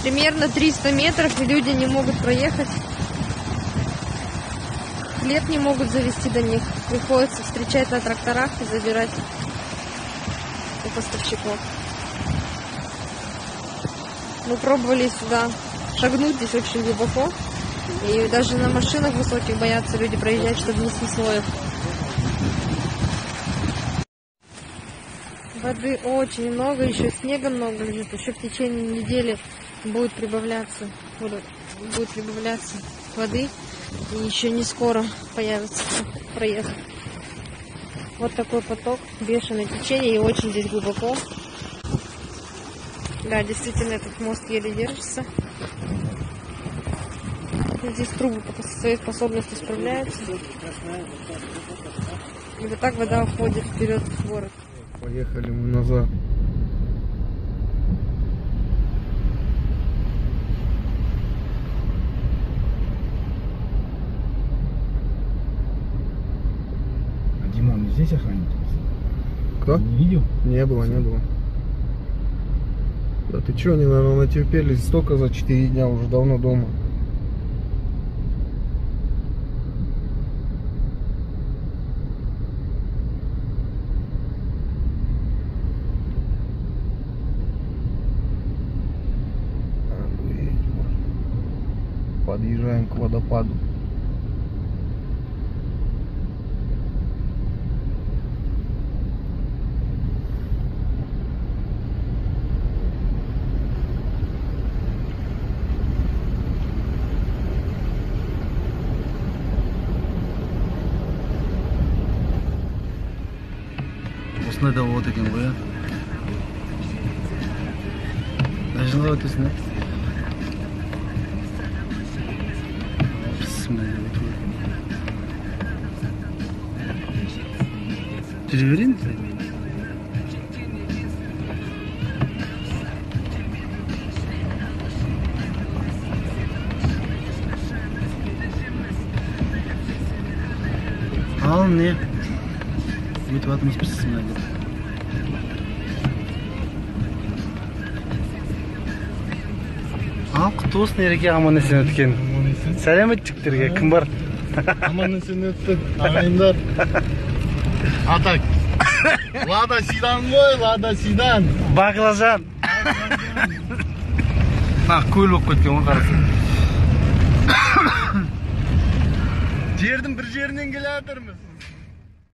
Примерно 300 метров, и люди не могут проехать. Хлеб не могут завести до них. Приходится встречать на тракторах и забирать у поставщиков. Мы пробовали сюда шагнуть, здесь очень глубоко. И даже на машинах высоких боятся люди проезжать, чтобы не снесло их. Воды очень много, еще снега много лежит. Еще в течение недели будет прибавляться воды. И еще не скоро появится проезд. Вот такой поток, бешеное течение, и очень здесь глубоко. Да, действительно, этот мост еле держится. Здесь трубы по своей способности справляются. И вот так вода уходит вперед в город. Поехали мы назад. А Димон здесь охранник? Кто? Не видел? Не было. Да ты чё, они, наверное, натерпелись столько за 4 дня, уже давно дома. Подъезжаем к водопаду. Осындай да болады екен ғой, а? Жылап өтесің, а? Жүре берейін бе? Ал не? Өтіп атымыз пісісін әлі. Ал, құтты болсын Ереке, аман есен өткен. Сәлем жігіттерге, кім бар? Аман есен өттік, ағайындар. Атак. Лада Седан ғой, Лада Седан. Баклажан. Көл болып кеткен ғой, қарасын. Жердің бір жерінен келе жатырмыз.